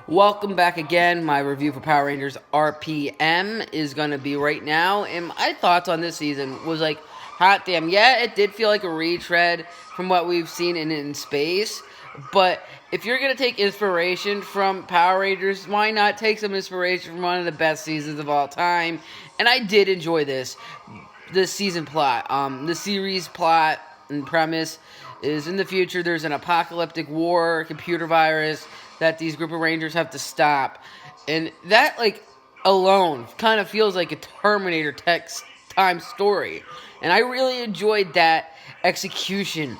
Welcome back again. My review for Power Rangers RPM is going to be right now. And my thoughts on this season was like, hot damn. Yeah, it did feel like a retread from what we've seen in space. But if you're going to take inspiration from Power Rangers, why not take some inspiration from one of the best seasons of all time? And I did enjoy this season plot. The series plot and premise is in the future there's an apocalyptic war, computer virus that these group of Rangers have to stop. And that, like, alone kind of feels like a Terminator text time story. And I really enjoyed that execution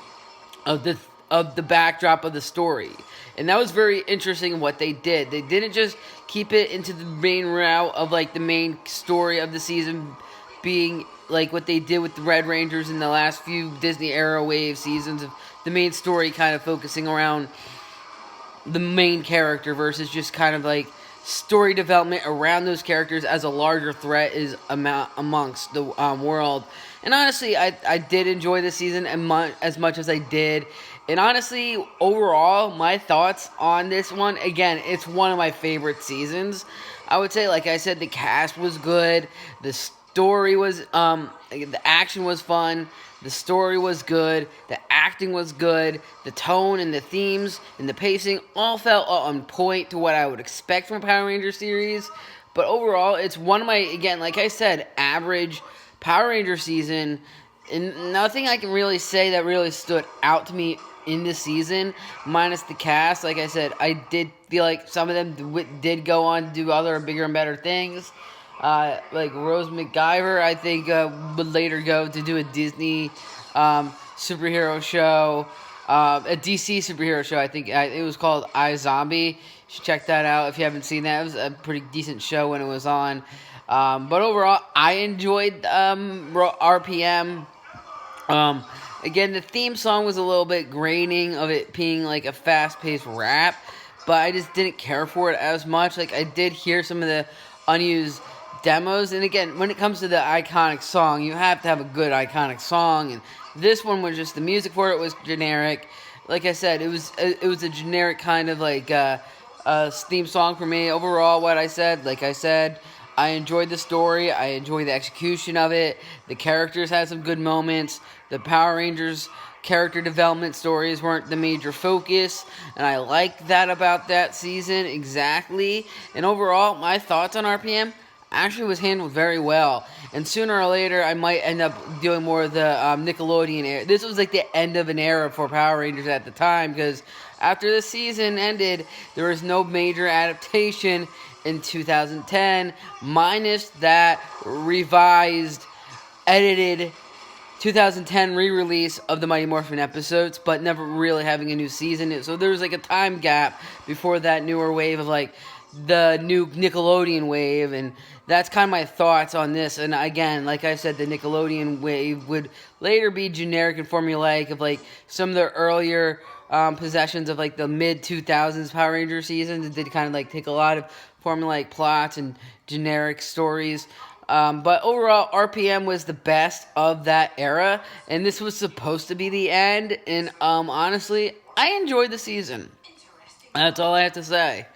of the backdrop of the story. And that was very interesting what they did. They didn't just keep it into the main route of, like, the main story of the season being like what they did with the Red Rangers in the last few Disney era wave seasons of the main story kind of focusing around the main character versus just kind of like story development around those characters as a larger threat is amongst the world. And honestly, I did enjoy this season as much as I did. And honestly, overall, my thoughts on this one, again, it's one of my favorite seasons. I would say, like I said, the cast was good. The story was, the action was fun. The story was good. The acting was good. The tone and the themes and the pacing all felt on point to what I would expect from a Power Ranger series. But overall, it's one of my, again, like I said, average Power Ranger season. And nothing I can really say that really stood out to me in this season, minus the cast. Like I said, I did feel like some of them did go on to do other bigger and better things. Like Rose McIver, I think, would later go to do a Disney superhero show, a DC superhero show. I think it was called iZombie. You should check that out if you haven't seen that. It was a pretty decent show when it was on. But overall, I enjoyed RPM. Again, the theme song was a little bit graining of it being like a fast-paced rap, but I just didn't care for it as much. Like, I did hear some of the unused demos, and again, when it comes to the iconic song, you have to have a good iconic song, and this one was just, the music for it was generic. Like I said, it was a generic kind of like theme song for me. Overall, what I said, like I said, I enjoyed the story, I enjoyed the execution of it, the characters had some good moments, the Power Rangers character development stories weren't the major focus, and I like that about that season, exactly. And overall, my thoughts on RPM actually was handled very well. And sooner or later, I might end up doing more of the Nickelodeon era. This was like the end of an era for Power Rangers at the time, because after the season ended, there was no major adaptation in 2010, minus that revised, edited 2010 re-release of the Mighty Morphin episodes, but never really having a new season. So there was like a time gap before that newer wave of like the new Nickelodeon wave, and that's kind of my thoughts on this. And again, like I said, the Nickelodeon wave would later be generic and formulaic of like some of the earlier possessions of like the mid-2000s Power Ranger seasons. It did kind of like take a lot of formulaic plots and generic stories. But overall, RPM was the best of that era, and this was supposed to be the end. And honestly, I enjoyed the season. That's all I have to say.